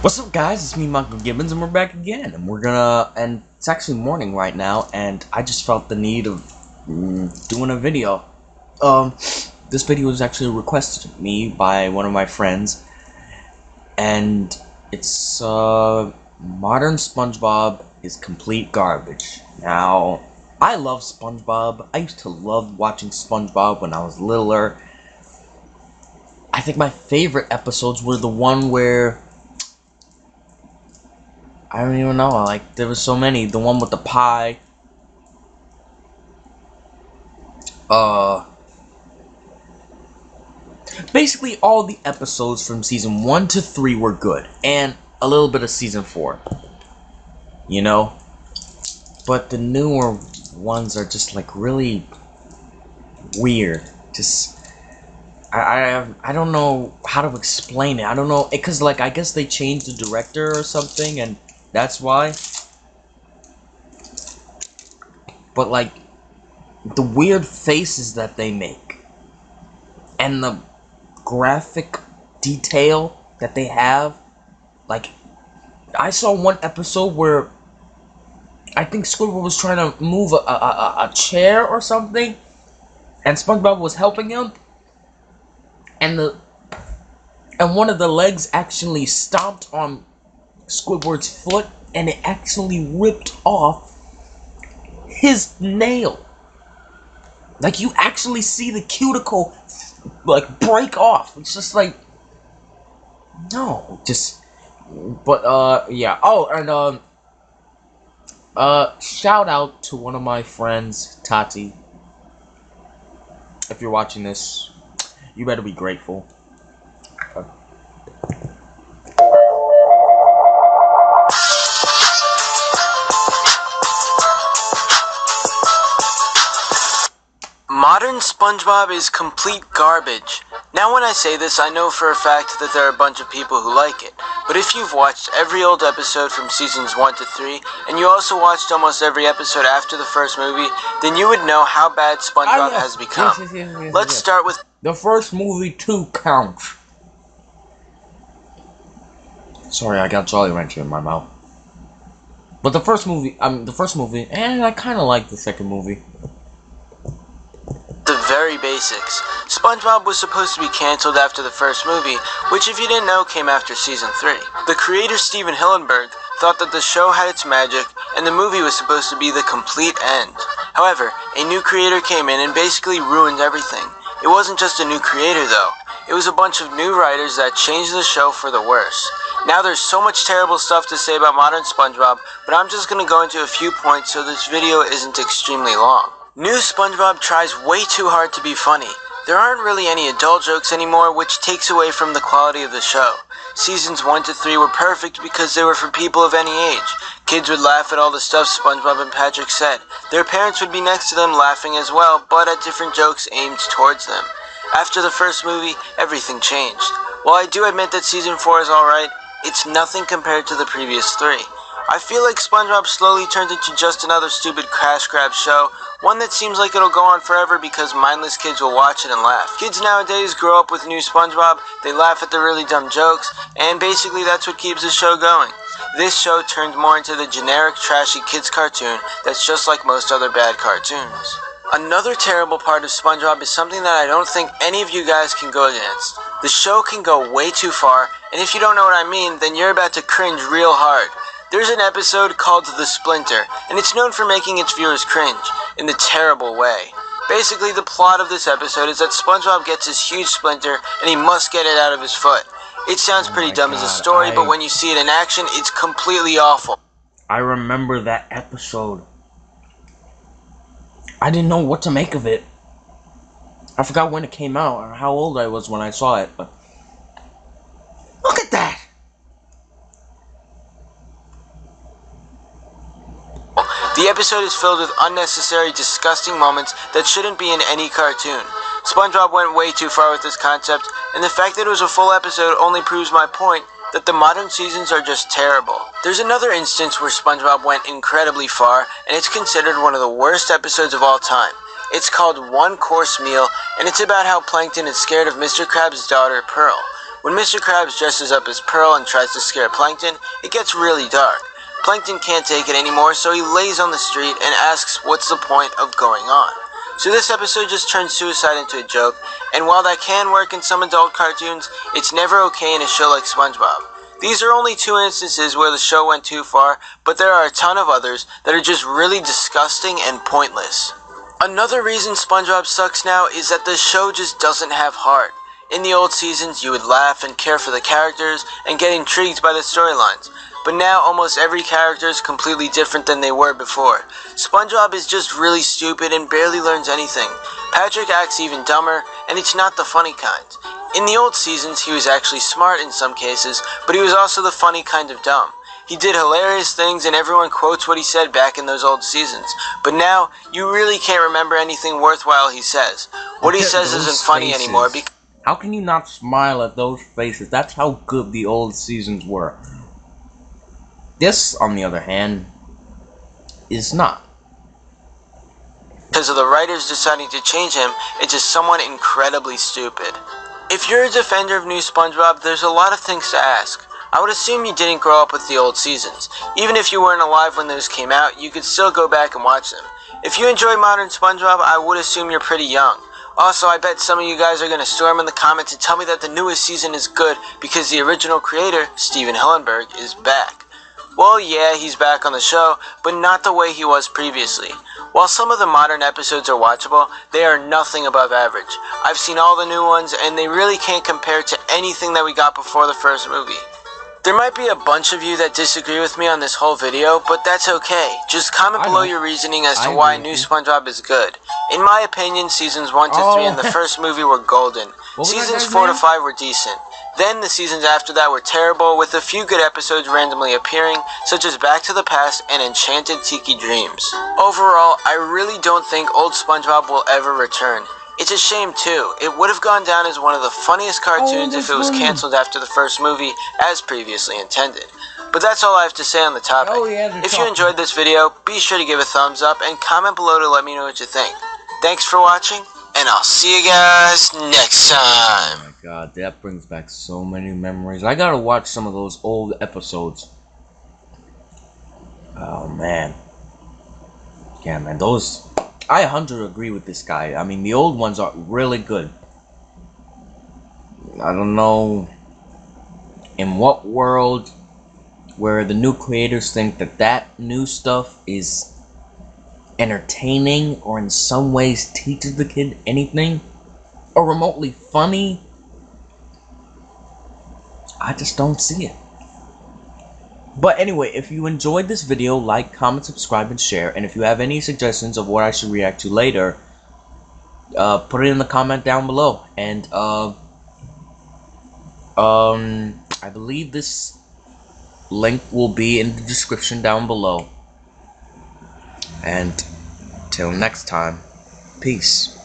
What's up, guys? It's me, Michael Gibbons, and we're back again. And it's actually morning right now, and I just felt the need of doing a video. This video was actually requested to me by one of my friends, and it's modern SpongeBob is complete garbage. Now, I love SpongeBob. I used to love watching SpongeBob when I was littler. I think my favorite episodes were the one where I don't even know, like, there was so many. The one with the pie. Basically all the episodes from season 1 to 3 were good. And a little bit of season 4. You know? But the newer ones are just, like, really weird. I don't know how to explain it. I don't know, because, like, I guess they changed the director or something, and that's why. But, like, the weird faces that they make and the graphic detail that they have. Like, I saw one episode where I think Squidward was trying to move a chair or something, and SpongeBob was helping him, and one of the legs actually stomped on Squidward's foot, and it actually ripped off his nail. Like, you actually see the cuticle, like, break off. It's just like, no, just, but, yeah. Oh, and, shout out to one of my friends, Tati. If you're watching this, you better be grateful. Modern SpongeBob is complete garbage. Now when I say this, I know for a fact that there are a bunch of people who like it. But if you've watched every old episode from seasons 1 to 3, and you also watched almost every episode after the first movie, then you would know how bad SpongeBob has become. Let's start with the first movie 2 counts. Sorry, I got Jolly Rancher in my mouth. But the first movie, and I kind of like the second movie. the very basics. SpongeBob was supposed to be cancelled after the first movie, which if you didn't know came after season 3. The creator Steven Hillenburg thought that the show had its magic and the movie was supposed to be the complete end. However, a new creator came in and basically ruined everything. It wasn't just a new creator though. It was a bunch of new writers that changed the show for the worse. Now there's so much terrible stuff to say about modern SpongeBob, but I'm just going to go into a few points so this video isn't extremely long. New SpongeBob tries way too hard to be funny. There aren't really any adult jokes anymore, which takes away from the quality of the show. Seasons 1 to 3 were perfect because they were for people of any age. Kids would laugh at all the stuff SpongeBob and Patrick said. Their parents would be next to them laughing as well, but at different jokes aimed towards them. After the first movie, everything changed. While I do admit that season 4 is alright, it's nothing compared to the previous 3. I feel like SpongeBob slowly turned into just another stupid cash grab show, one that seems like it'll go on forever because mindless kids will watch it and laugh. Kids nowadays grow up with new SpongeBob, they laugh at the really dumb jokes, and basically that's what keeps the show going. This show turned more into the generic trashy kids cartoon that's just like most other bad cartoons. Another terrible part of SpongeBob is something that I don't think any of you guys can go against. The show can go way too far, and if you don't know what I mean, then you're about to cringe real hard. There's an episode called The Splinter, and it's known for making its viewers cringe, in a terrible way. Basically, the plot of this episode is that SpongeBob gets this huge splinter, and he must get it out of his foot. It sounds pretty dumb as a story, but when you see it in action, it's completely awful. I remember that episode. I didn't know what to make of it. I forgot when it came out, or how old I was when I saw it, but look at that! The episode is filled with unnecessary, disgusting moments that shouldn't be in any cartoon. SpongeBob went way too far with this concept, and the fact that it was a full episode only proves my point that the modern seasons are just terrible. There's another instance where SpongeBob went incredibly far, and it's considered one of the worst episodes of all time. It's called One Course Meal, and it's about how Plankton is scared of Mr. Krabs' daughter, Pearl. When Mr. Krabs dresses up as Pearl and tries to scare Plankton, it gets really dark. Plankton can't take it anymore, so he lays on the street and asks what's the point of going on. So this episode just turns suicide into a joke, and while that can work in some adult cartoons, it's never okay in a show like Spongebob. These are only 2 instances where the show went too far, but there are a ton of others that are just really disgusting and pointless. Another reason SpongeBob sucks now is that the show just doesn't have heart. In the old seasons, you would laugh and care for the characters and get intrigued by the storylines. But now almost every character is completely different than they were before. SpongeBob is just really stupid and barely learns anything. Patrick acts even dumber, and it's not the funny kind. In the old seasons, he was actually smart in some cases, but he was also the funny kind of dumb. He did hilarious things and everyone quotes what he said back in those old seasons. But now, you really can't remember anything worthwhile he says. What he says isn't funny anymore because... How can you not smile at those faces? That's how good the old seasons were. This, on the other hand, is not. Because of the writers deciding to change him into someone incredibly stupid. If you're a defender of new SpongeBob, there's a lot of things to ask. I would assume you didn't grow up with the old seasons. Even if you weren't alive when those came out, you could still go back and watch them. If you enjoy modern SpongeBob, I would assume you're pretty young. Also, I bet some of you guys are going to storm in the comments and tell me that the newest season is good because the original creator, Steven Hillenburg, is back. Well, yeah, he's back on the show, but not the way he was previously. While some of the modern episodes are watchable, they are nothing above average. I've seen all the new ones, and they really can't compare to anything that we got before the first movie. There might be a bunch of you that disagree with me on this whole video, but that's okay. Just comment below your reasoning as to why new SpongeBob is good. In my opinion, seasons 1 to 3 and the first movie were golden. Seasons 4 to 5 were decent. Then the seasons after that were terrible, with a few good episodes randomly appearing, such as Back to the Past and Enchanted Tiki Dreams. Overall, I really don't think old SpongeBob will ever return. It's a shame too. It would have gone down as one of the funniest cartoons if it was cancelled after the first movie, as previously intended. But that's all I have to say on the topic. If you enjoyed this video, be sure to give a thumbs up and comment below to let me know what you think. Thanks for watching, and I'll see you guys next time. Oh my god, that brings back so many memories. I gotta watch some of those old episodes. Oh man. Yeah man, those... I 100% agree with this guy. I mean, the old ones are really good. I don't know in what world where the new creators think that that new stuff is entertaining or in some ways teaches the kid anything or remotely funny. I just don't see it. But anyway, if you enjoyed this video, like, comment, subscribe, and share. And if you have any suggestions of what I should react to later, put it in the comment down below. And I believe this link will be in the description down below. And till next time, peace.